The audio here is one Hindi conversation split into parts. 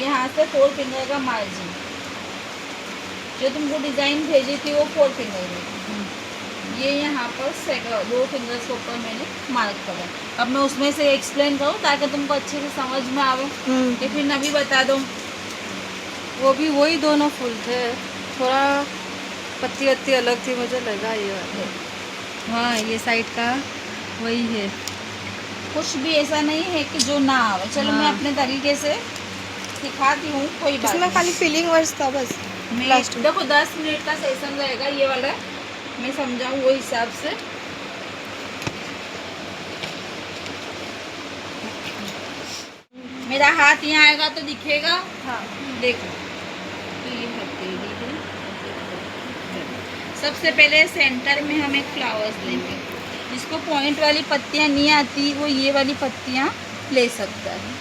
यहाँ से 4 फिंगर का मार्जिन, जो तुमको डिज़ाइन भेजी थी वो 4 फिंगर में, ये यहाँ पर 2 फिंगर्स के ऊपर मैंने मार्क करा। अब मैं उसमें से एक्सप्लेन करूँ ताकि तुमको अच्छे से समझ में आवे, कि फिर नभी बता दो। वो भी वही दोनों फूल थे, थोड़ा पत्ती वत्ती अलग थी, मुझे लगा ये वाला। हाँ, ये साइड का वही है। कुछ भी ऐसा नहीं है कि जो ना आवे। चलो मैं अपने तरीके से सिखाती हूँ, कोई बात इसमें खाली फीलिंग वर्ड्स था बस। मैं देखो 10 मिनट का सेशन रहेगा ये वाला, मैं समझाऊँ वो हिसाब से। मेरा हाथ यहाँ आएगा तो दिखेगा। हाँ देखो, तो ये हथेली है। सबसे पहले सेंटर में हम एक फ्लावर्स लेंगे, जिसको पॉइंट वाली पत्तियाँ नहीं आती वो ये वाली पत्तियाँ ले सकता है।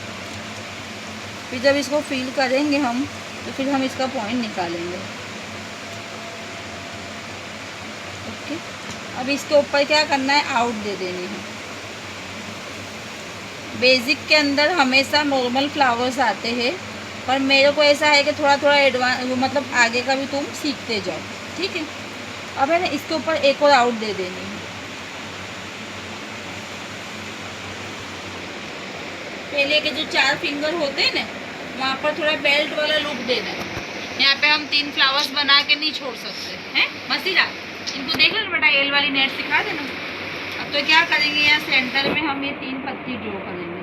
फिर जब इसको फिल करेंगे हम, तो फिर हम इसका पॉइंट निकालेंगे। ओके, अब इसके ऊपर क्या करना है, आउट दे देनी है। बेसिक के अंदर हमेशा नॉर्मल फ्लावर्स आते हैं, पर मेरे को ऐसा है कि थोड़ा थोड़ा एडवांस, मतलब आगे का भी तुम सीखते जाओ, ठीक है। अब है ना, इसके ऊपर एक और आउट दे देनी है। पहले के जो 4 फिंगर होते हैं ना, वहाँ पर थोड़ा बेल्ट वाला लुक देना है। यहाँ पे हम 3 फ्लावर्स बना के नहीं छोड़ सकते हैं। मसीरा, इनको देख लो बेटा, एल वाली नेट सिखा देना। अब तो क्या करेंगे, यहाँ सेंटर में हम ये 3 पत्ती ड्रॉ करेंगे।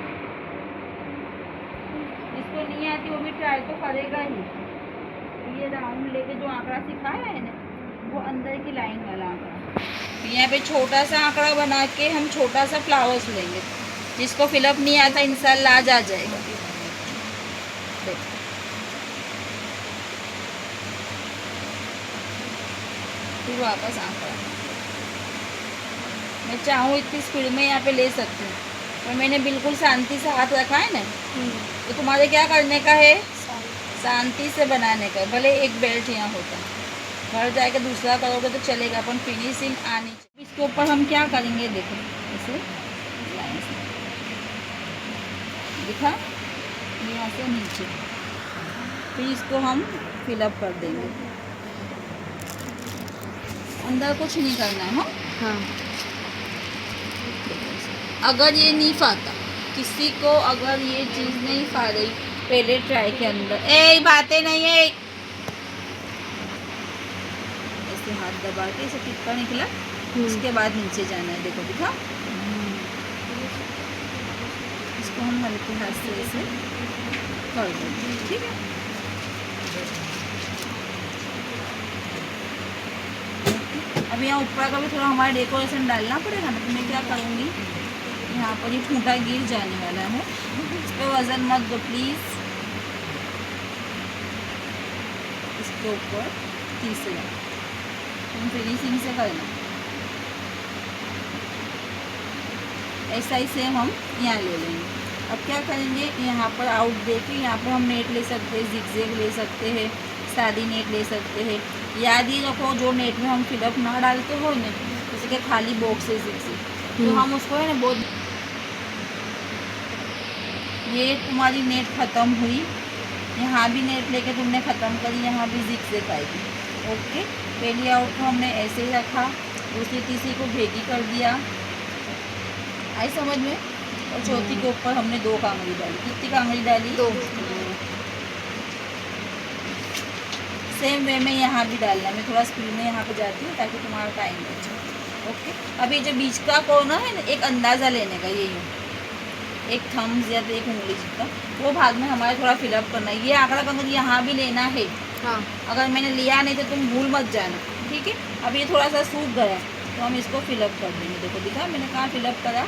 जिसको नहीं आती वो भी ट्राई तो करेगा ही। ये राउंड लेके जो आंकड़ा सिखाया है ना, वो अंदर की लाइन वाला आंकड़ा। यहाँ पे छोटा सा आंकड़ा बना के हम छोटा सा फ्लावर्स लेंगे। जिसको फिलअप नहीं आता इंशाल्लाह आज आ जाएगा। फिर वापस आंकड़ा। मैं चाहूँ इतनी स्पीड में यहाँ पे ले सकती हूँ, पर मैंने बिल्कुल शांति से हाथ रखा है ना, तो तुम्हारे क्या करने का है, शांति से बनाने का। भले एक बेल्ट यहाँ होता है, घर जाके दूसरा करोगे तो चलेगा, अपन फिनिशिंग आनी चाहिए। इसके ऊपर हम क्या करेंगे, देखो ऐसे लाइन से दिखा, यहाँ से नीचे, फिर इसको हम फिलअप कर देंगे। अंदर कुछ नहीं करना है। हाँ, अगर ये नहीं फाता किसी को, अगर ये चीज़ नहीं फा रही, पहले ट्राई के अंदर बातें नहीं है, ऐसे हाथ दबा के ऐसे टिक्का निकला, उसके बाद नीचे जाना है। देखो दिखा, इसको हम हल्के हाथ से ऐसे कर देंगे, ठीक है। अब यहाँ ऊपर का भी थोड़ा हमारा डेकोरेशन डालना पड़ेगा ना, तो मैं क्या करूँगी, यहाँ पर ये फूटा गिर जाने वाला है, इस पर वजन मत दो प्लीज़। इसके ऊपर तीसरा तुम फिनिशिंग से करना। ऐसा ही सेम हम यहाँ ले लेंगे। अब क्या करेंगे, यहाँ पर आउट दे के यहाँ पर हम नेट ले सकते हैं, जिगजैग ले सकते हैं, सादी नेट ले सकते हैं। याद ही रखो, जो नेट में हम फिलअप ना डालते हो ना, जैसे कि खाली बॉक्सेस जैसे, तो हम उसको है ना बहुत, ये तुम्हारी नेट ख़त्म हुई, यहाँ भी नेट लेके तुमने ख़त्म करी, यहाँ भी जिगजैग आएगी। ओके, पहली आउट को हमने ऐसे ही रखा, दूसरी तीसरी को भेगी कर दिया, आई समझ में। और चौथी के ऊपर हमने 2 कांगड़ी डाली। कितनी कांगड़ी डाली, 2। सेम वे में यहाँ भी डालना है। मैं थोड़ा स्पीड में यहाँ पे जाती हूँ ताकि तुम्हारा टाइम बचे। ओके, अभी जो बीच का कॉर्नर है ना, एक अंदाज़ा लेने का, ये एक थम्स या तो एक उंगली जितना, वो भाग में हमारे थोड़ा फिलअप करना है। ये आंकड़ा कंगन यहाँ भी लेना है। हाँ, अगर मैंने लिया नहीं तो तुम भूल मत जाना, ठीक है। अब ये थोड़ा सा सूख गया तो हम इसको फिलअप कर देंगे। देखो दिखा मैंने कहाँ फिलअप करा,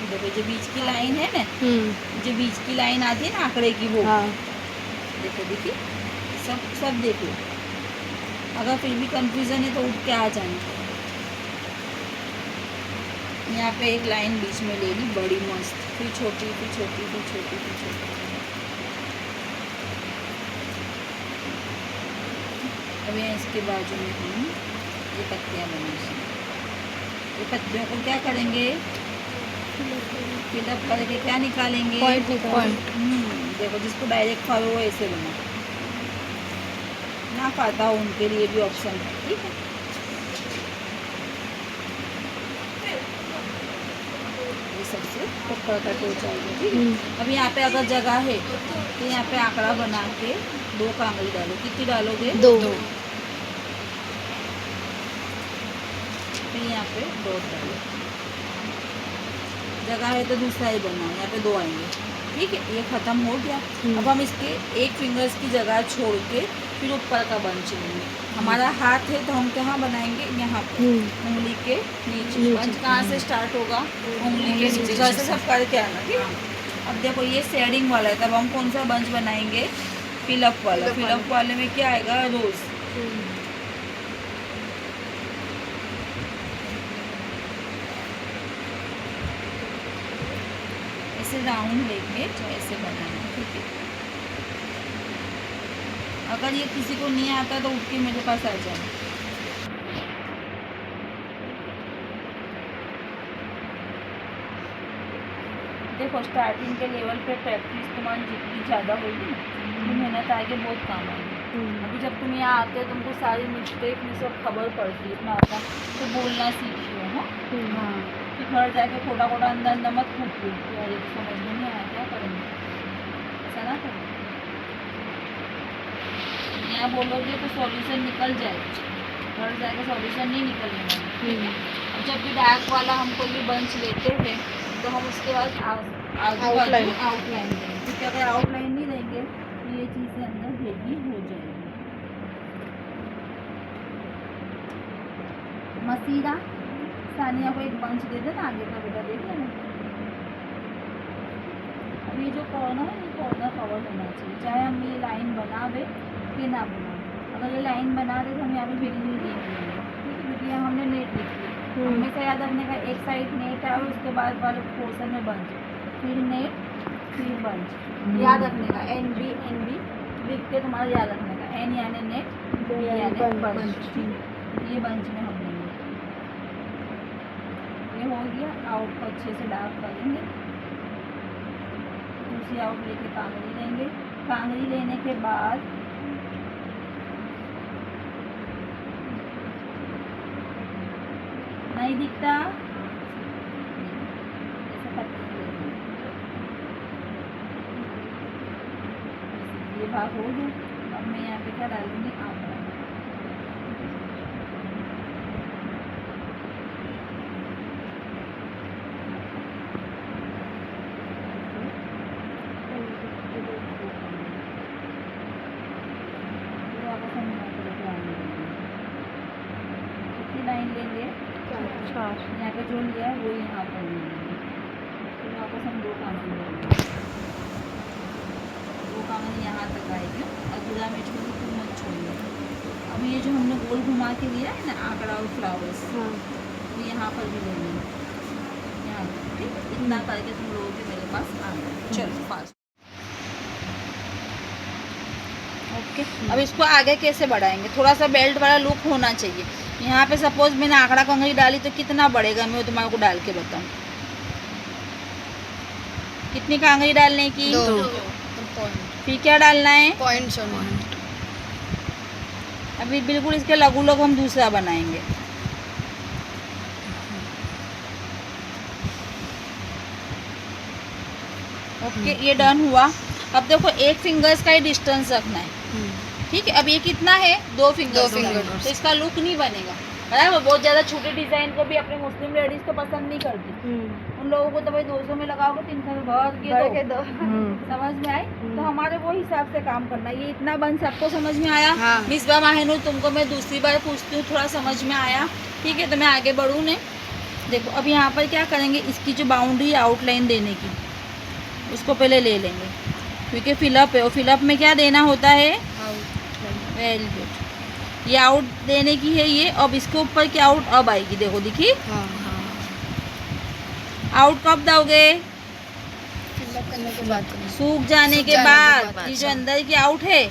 देखो जो बीच की लाइन है ना, जो बीच की लाइन आती है ना आंकड़े की, वो देखो, देखिए सब देखो। अगर फिर भी कंफ्यूजन है तो उठ के आ जाना। यहाँ पे एक लाइन बीच में ले ली, बड़ी मस्त, फिर छोटी, फिर छोटी, फिर छोटी, फिर छोटी। अब यहाँ इसके बाजू में हम ये पत्तियाँ बनाएंगे। ये पत्तियों को क्या करेंगे, फिलअप करके क्या निकालेंगे, पॉइंट। देखो जिसको डायरेक्ट खाओ वो ऐसे बना, ना खाता हो उनके लिए भी ऑप्शन है, ठीक है। ये सबसे ऊपर कट हो जाएगा, ठीक है। अब यहाँ पे अगर जगह है तो यहाँ पे आंकड़ा बना के 2 कांगड़ी डालो। कितनी डालोगे? 2। फिर यहाँ पे डॉट डालो। जगह है तो दूसरा ही बनाओ, यहाँ पे 2 आएंगे, ठीक है। ये ख़त्म हो गया। अब हम इसके 1 फिंगर्स की जगह छोड़ के फिर ऊपर का बंच लेंगे। हमारा हाथ है तो हम कहाँ बनाएंगे? यहाँ पे उंगली के नीचे। बंच कहाँ से स्टार्ट होगा? उंगली के नीचे। घर से सब करके आना, ठीक है। अब देखो ये शेडिंग वाला है, तब हम कौन सा बंच बनाएंगे? फिलअप वाला। फिलअप वाले में क्या आएगा? रोज। ऐसे राउंड लेके ऐसे बनाना, ठीक है। अगर ये किसी को नहीं आता तो उठ के मेरे पास आ जाए। देखो स्टार्टिंग के लेवल पे प्रैक्टिस तुम्हारी जितनी ज़्यादा होगी ना, उतनी मेहनत आगे बहुत काम आएगी। अभी जब तुम यहाँ आते हो तुमको सारी मिस्टेक में सब खबर पड़ती है, इतना आता तो बोलना सीखियो। हाँ, फिर घर जाके खोटा खोटा अंदर अंदर मत फूटियो कि अरे तो समझ में नहीं आया, क्या करेंगे, ऐसा ना करें। यहाँ बोलोगे तो सॉल्यूशन निकल जाएगा, घर जाके सॉल्यूशन नहीं निकलेगा। अब जब भी डार्क वाला हम कोई भी बंच लेते हैं तो हम उसके बाद आउटलाइन देंगे, क्योंकि अगर आउटलाइन नहीं देंगे तो ये चीज़ें अंदर भेदी हो जाएगी। मसीरा सानिया को एक बंच दे देना आगे का, बेटा देख लेना। अब ये जो कॉर्नर है ये कॉर्नर कवर होना चाहिए, चाहे हम ये लाइन बना दे कि ना बना दे। अगर ये लाइन बना दे तो हम यहाँ पे फिटिंग नहीं देंगे, क्योंकि यहाँ हमने नेट लिखी है। हमेशा याद रखने का, एक साइड नेट है और उसके बाद वाले पोर्शन में बंच, फिर नेट फिर बंच। याद रखने का एन बी लिख के तुम्हारा याद रखने का, एन यानी नेट, बी यानी बंच। ये बंच में हम लेंगे। ये हो गया। आउट को अच्छे से डार्क करेंगे। दूसरी आउट लेके कांगड़ी लेंगे। कांगड़ी लेने के बाद नहीं दिखता ऐसा करके ये भाग हो गया। अब मैं यहाँ पे क्या डालूंगी? आंकड़ा। कितनी लाइन लेंगे? 4। यहाँ पे जो लिया है वो यहाँ पर लेंगे। तो वापस हम 2 कांगड़ी लेंगे। 2 कांगड़ी यहाँ तक आएगी। अधूरा में छोड़ तुम मत छोड़िए। अब ये जो हमने गोल घुमा के लिया है ना आंकड़ा और फ्लावर्स, तो यहाँ पर भी लेंगे, यहाँ ठीक। इतना करके तुम लोगों के मेरे पास आ गए। चलो फास्ट। ओके, अब इसको आगे कैसे बढ़ाएंगे? थोड़ा सा बेल्ट वाला लुक होना चाहिए। यहाँ पे सपोज मैंने आंकड़ा कंघी डाली तो कितना बढ़ेगा, मैं तुम्हारे को डाल के बताऊँ। कितनी कांगड़ी डालने की? 2। फिर क्या डालना है? पॉइंट। अभी बिल्कुल इसके लगू लग हम दूसरा बनाएंगे। ओके, ये डन हुआ। अब देखो 1 फिंगर्स का ही डिस्टेंस रखना है, ठीक है। अब ये कितना है? 2 फिंगर्स। तो इसका लुक नहीं बनेगा, बराबर। बहुत ज़्यादा छोटे डिज़ाइन को भी अपने मुस्लिम लेडीज़ तो पसंद नहीं करती। उन लोगों को तो भाई 200 में लगाओगे, 300 में भर के दो। समझ में आई? तो हमारे वो हिसाब से काम करना। ये इतना बन सबको समझ में आया? मिसबा माहिनूर, तुमको मैं दूसरी बार पूछती हूँ, थोड़ा समझ में आया? ठीक है, तो मैं आगे बढ़ूँ ने। देखो अब यहाँ पर क्या करेंगे, इसकी जो बाउंड्री आउटलाइन देने की उसको पहले ले लेंगे, क्योंकि फिलअप है और फिलअप में क्या देना होता है? Very good. ये आउट देने की है ये। अब इसके ऊपर क्या आउट अब आएगी? देखो दिखी? आउट कब दोगे? सूख जाने के बाद। ये जो अंदर की आउट है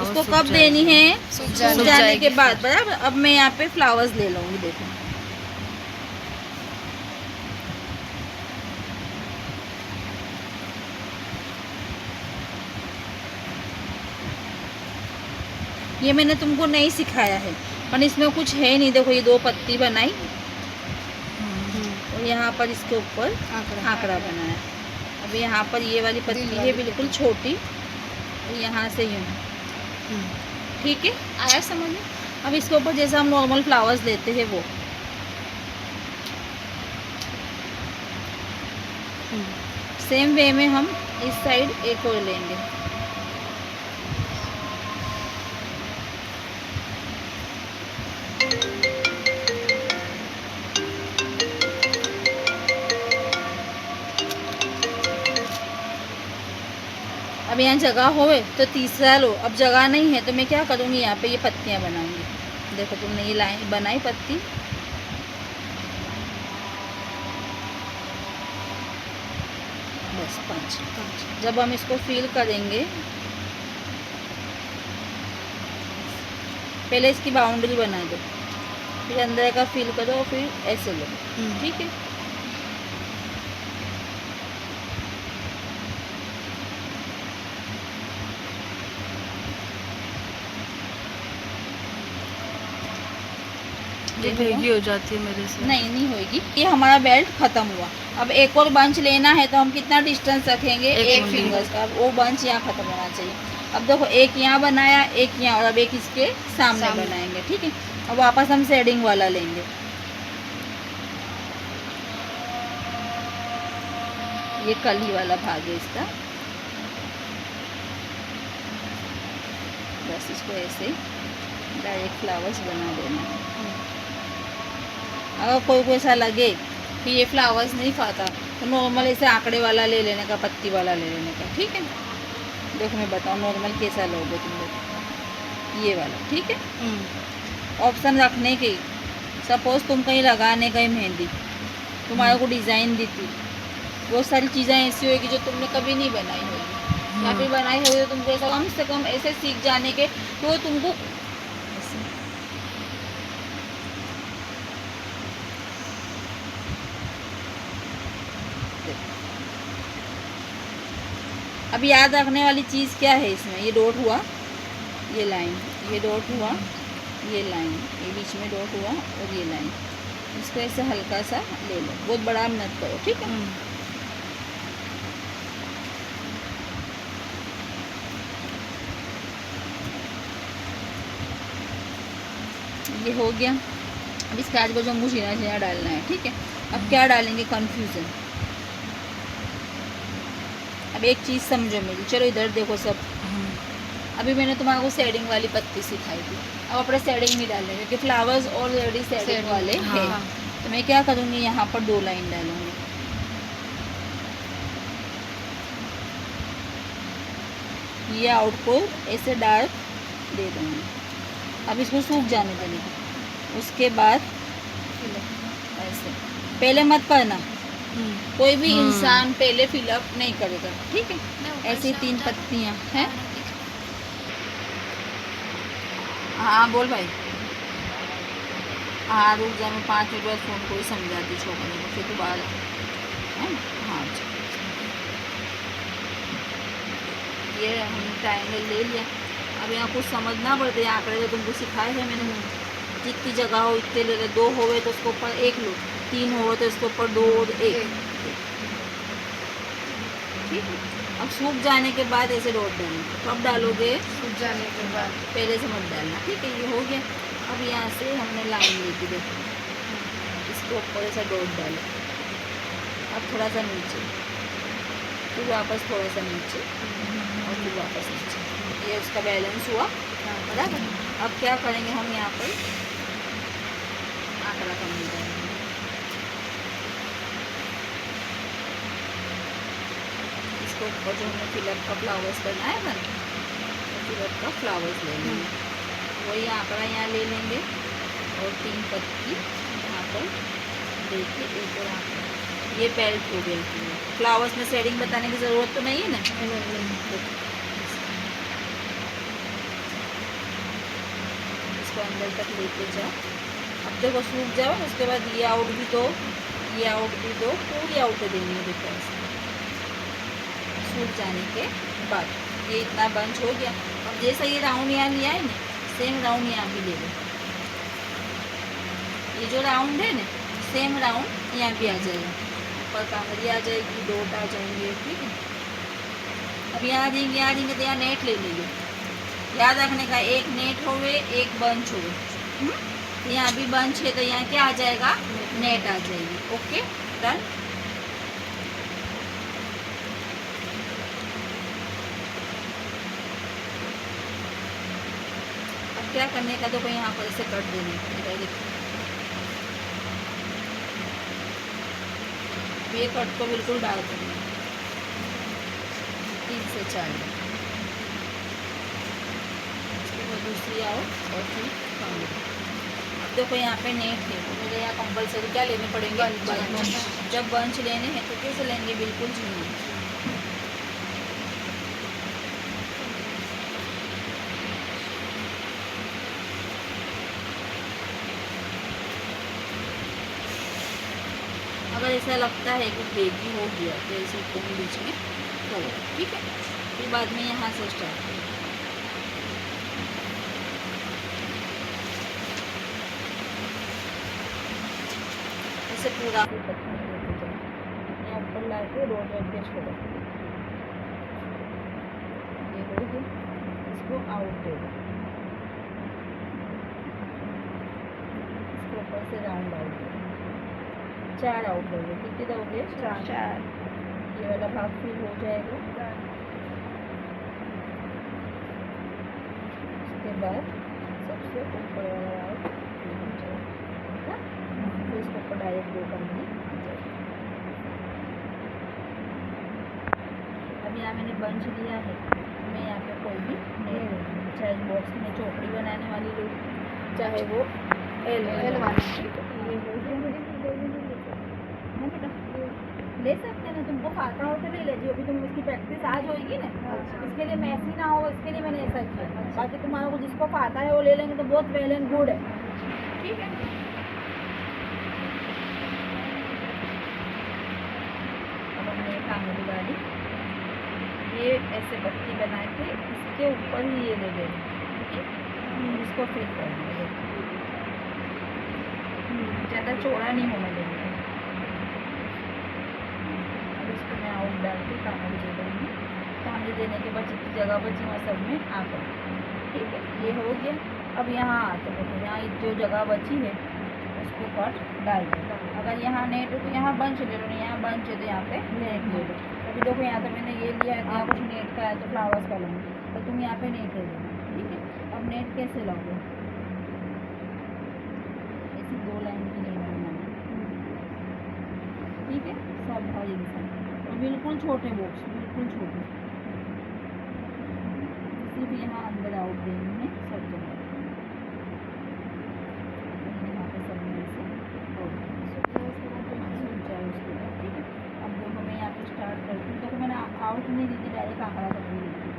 उसको कब देनी है? सूख जाने के बाद, बराबर। अब मैं यहाँ पे फ्लावर्स ले लूँगी। देखो ये मैंने तुमको नहीं सिखाया है, पर इसमें कुछ है नहीं। देखो ये 2 पत्ती बनाई और यहाँ पर इसके ऊपर आंकड़ा बनाया। अब यहाँ पर ये वाली पत्ती है बिल्कुल छोटी, और यहाँ से यूँ, ठीक है, आया समझ में। अब इसके ऊपर जैसे हम नॉर्मल फ्लावर्स लेते हैं वो सेम वे में हम इस साइड एक और लेंगे। अब यहाँ जगह होवे तो तीसरा लो, अब जगह नहीं है तो मैं क्या करूँगी, यहाँ पे ये पत्तियाँ बनाऊंगी। देखो तुमने ये लाइन बनाई पत्ती, बस 5। जब हम इसको फिल करेंगे, पहले इसकी बाउंड्री बना दो, फिर अंदर का फिल करो, फिर ऐसे लो, ठीक है। ये भीगी हो जाती है मेरे से। नहीं होगी। ये हमारा बेल्ट खत्म हुआ। अब एक और बंच लेना है तो हम कितना डिस्टेंस रखेंगे, एक फिंगर्स का। वो बंच यहाँ खत्म होना चाहिए। अब देखो एक यहाँ बनाया, एक यहाँ, और अब एक इसके सामने बनाएंगे, ठीक है। अब वापस हम शेडिंग वाला लेंगे। ये कली वाला भाग है इसका, बस इसको ऐसे डायरेक्ट फ्लावर्स बना देना है। अगर कोई को ऐसा लगे कि ये फ्लावर्स नहीं पाता तो नॉर्मल ऐसे आंकड़े वाला ले लेने का, पत्ती वाला ले लेने का, ठीक है। देखो मैं बताऊँ नॉर्मल कैसा लोगे तुम लोग, ये वाला, ठीक है। ऑप्शन रखने के, सपोज तुम कहीं लगाने गई मेहंदी, तुम्हारे को डिज़ाइन दी थी, बहुत सारी चीज़ें ऐसी होगी जो तुमने कभी नहीं बनाई होगी, या फिर बनाई होगी तो तुमको ऐसा कम से कम ऐसे सीख जाने के तो तुमको अब याद रखने वाली चीज़ क्या है इसमें, ये डॉट हुआ, ये लाइन, ये डॉट हुआ, ये लाइन, ये बीच में डॉट हुआ और ये लाइन, इसको ऐसे हल्का सा ले लो, बहुत बड़ा मत करो, ठीक है। ये हो गया। अब इसके आज जो हमको जीना जीना डालना है, ठीक है। अब क्या डालेंगे, कन्फ्यूज़न। अब एक चीज़ समझो मेरी, चलो इधर देखो सब। अभी मैंने तुम्हारे को शेडिंग वाली पत्ती सिखाई थी, अब अपने शेडिंग नहीं डालेंगे क्योंकि फ्लावर्स ऑलरेडी शेडिंग वाले हैं। तो मैं क्या करूँगी, यहाँ पर 2 लाइन डालूँगी, ये आउटपुट ऐसे डार्क दे दूँगी। अब इसको सूख जाने देंगे, उसके बाद ऐसे पहले मत करना, कोई भी इंसान पहले फिलअप नहीं करेगा, ठीक है। ऐसी 3 पत्तियाँ हैं। हाँ बोल भाई। हाँ रुक जा, मैं 5 मिनट बाद फ़ोन को ही समझाती छोकरे को, फिर तू बाहर है। हाँ ये हमने ट्रायंगल ले लिया। अब यहाँ कुछ समझना पड़ता है, आंकड़े तो तुमको सिखाए हैं मैंने। जितनी जगह हो इतने ले ले, 2 होवे तो उसके ऊपर 1 लो, 3 होवे तो इसके ऊपर 2 और 1, ठीक है। अब सूख जाने के बाद ऐसे डॉट डालना, तो अब डालोगे सूख जाने के बाद, पहले से मत डालना, ठीक है। ये हो गया। अब यहाँ से हमने लाइन ली थी, देखो इसके ऊपर ऐसा डॉट डालो, अब थोड़ा सा नीचे, फिर वापस थोड़ा सा नीचे और फिर वापस नीचे, ये उसका बैलेंस हुआ बराबर। अब क्या करेंगे हम, यहाँ पर आंकड़ा कम जाएंगे, इसको ऊपर जो हमने फिलअप का फ्लावर्स बनाया था ना, तो फिलअप का फ्लावर्स ले लेंगे, वही आंकड़ा यहाँ ले लेंगे और 3 पत्ती यहाँ पर देखिए, एक और आंकड़ा। ये बेल्ट हो गया। फ्लावर्स में शेडिंग बताने की ज़रूरत तो नहीं है ना। इसको अंदर तक लेके जाओ। अब देखो सूख जाओ, उसके बाद ये आउट भी दो, ये आउट भी दो, पूरी आउट देनी है। देखो ऐसे सूख जाने के बाद ये इतना बंच हो गया। अब जैसा ये राउंड यहाँ लिया है ना, सेम राउंड यहाँ भी ले लो। ये जो राउंड है ना, सेम राउंड यहाँ भी आ जाएगा, ऊपर कांगड़ी आ जाएगी, डॉट आ जाएंगे, ठीक है। अब यहाँ देंगे तो यहाँ नेट ले लीजिए। याद रखने का, एक नेट होवे एक बंच होवे। यहाँ भी बंच है तो यहाँ क्या आ जाएगा, नेट आ जाएगी। Okay done. अब क्या करने का, तो कोई यहाँ पर इसे कट देने का। देखो ये कट को बिल्कुल डाल देंगे 3 से 4। उसके बाद दूसरी आओ और फिर कांगड़ी। अब देखो यहाँ पे नेट है, तो मुझे यहाँ कंपलसरी क्या लेने पड़ेंगे, बंच। जब बंच लेने हैं तो कैसे लेंगे, बिल्कुल झूम। अगर ऐसा लगता है कि बेगी हो गया तो ऐसे तुम बीच में करो, ठीक है। फिर बाद में यहाँ से स्टार्ट करो। ऐसे पूरा यहाँ ऊपर ला के रोड रख के छोड़ो। ये हो गया, इसको आउट दे दो, इसको ऊपर से राउंड आउट दो। 4 आउट हो गए, कितने दोगे, 4। ये वाला भाग फिल हो जाएगा। उसके बाद सबसे ऊपर वाला आउट फिल हो जाएगा, फिर इसको ऊपर डायरेक्ट दो करनी। अब यहाँ मैंने बंच लिया है, मैं यहाँ पे कोई भी नहीं लूँगी, चाहे बॉक्स में चौकड़ी बनाने वाली लूँ, चाहे वो एल वाली। ये हो गया, बेटा ले सकते हैं ना, तुमको खाता हो तो ले लीजिए। अभी तुम इसकी प्रैक्टिस आज होगी ना, इसके लिए मैसी ना हो, इसके लिए मैंने ऐसा किया। बाकी तुम्हारा को जिसको खाता है वो ले लेंगे तो बहुत वेल एंड गुड है, ठीक है। अब हमने कांगड़ी वाली ये ऐसे पट्टी बना के इसके ऊपर ही ये ले लेंगे, ठीक है। इसको फिट कर देंगे, ज़्यादा चौड़ा नहीं होने देंगे। इसको मैं आउट डाल के कांगड़ी दे दूँगी। कांगड़ी देने के बाद जितनी जगह बची वहाँ सब में आ गई, ठीक है। ये हो गया। अब यहाँ आते हैं, तो यहाँ जो जगह बची है उसको कट डाल दो। अगर यहाँ नेट है तो यहाँ बंच ले लो, यहाँ बंच है तो यहाँ पे नेट ले लो। अभी देखो यहाँ तो मैंने ये लिया है, तो यहाँ कुछ नेट का है तो फ्लावर्स का लूँगी, तो तुम यहाँ पे नेट ले लो, ठीक है। अब नेट कैसे लोगे, ऐसी 2 लाइन की नेट बनानी, ठीक है। सब भाई इंसान बिल्कुल छोटे बॉक्स, बिल्कुल छोटे, सिर्फ यहाँ अंदर आउट देनी है सब जगह। यहाँ पे सब में से सूख जाए उसके बाद, ठीक है। अब देखो मैं यहाँ पे स्टार्ट करती हूँ, देखो मैंने आउट नहीं दी थी, डायरेक्ट आंकड़ा कर दी थी।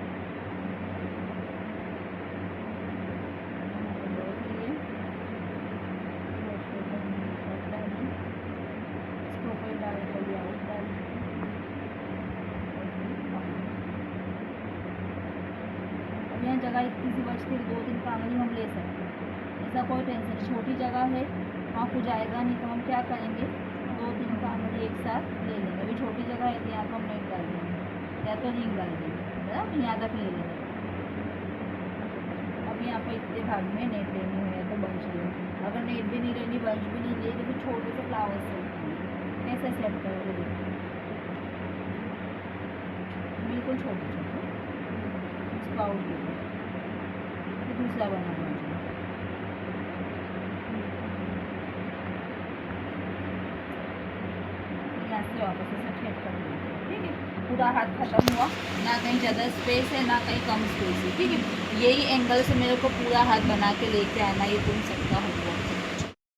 यहाँ जगह इतनी सी बचती है, 2-3 कांगड़ी हम ले सकते हैं, ऐसा कोई टेंशन। छोटी जगह है वहाँ कुछ जाएगा नहीं, तो हम क्या करेंगे, 2-3 कांगड़ी एक साथ ले लेंगे। अभी छोटी जगह है तो यहाँ पर हम नेट डाल देंगे या तो रिंग डाल देंगे, बराबर यहाँ तक ले लेंगे। अब यहाँ पर इतने भाग में नेट लेनी है तो बंच लेंगे, अगर नेट भी नहीं लेनी, बंच भी नहीं ले, तो फिर छोटे से फ्लावर्स से कैसे सेट करोगे, देखो बिल्कुल छोटे छोटे। इसको आउट दे, दूसरा बनाना है, यहाँ से वापस ऐसे सेट कर देंगे, ठीक है। पूरा हाथ खत्म हुआ, ना कहीं ज़्यादा स्पेस है ना कहीं कम स्पेस है, ठीक है। यही एंगल से मेरे को पूरा हाथ बना के लेके आना, ये तुम सबका होगा।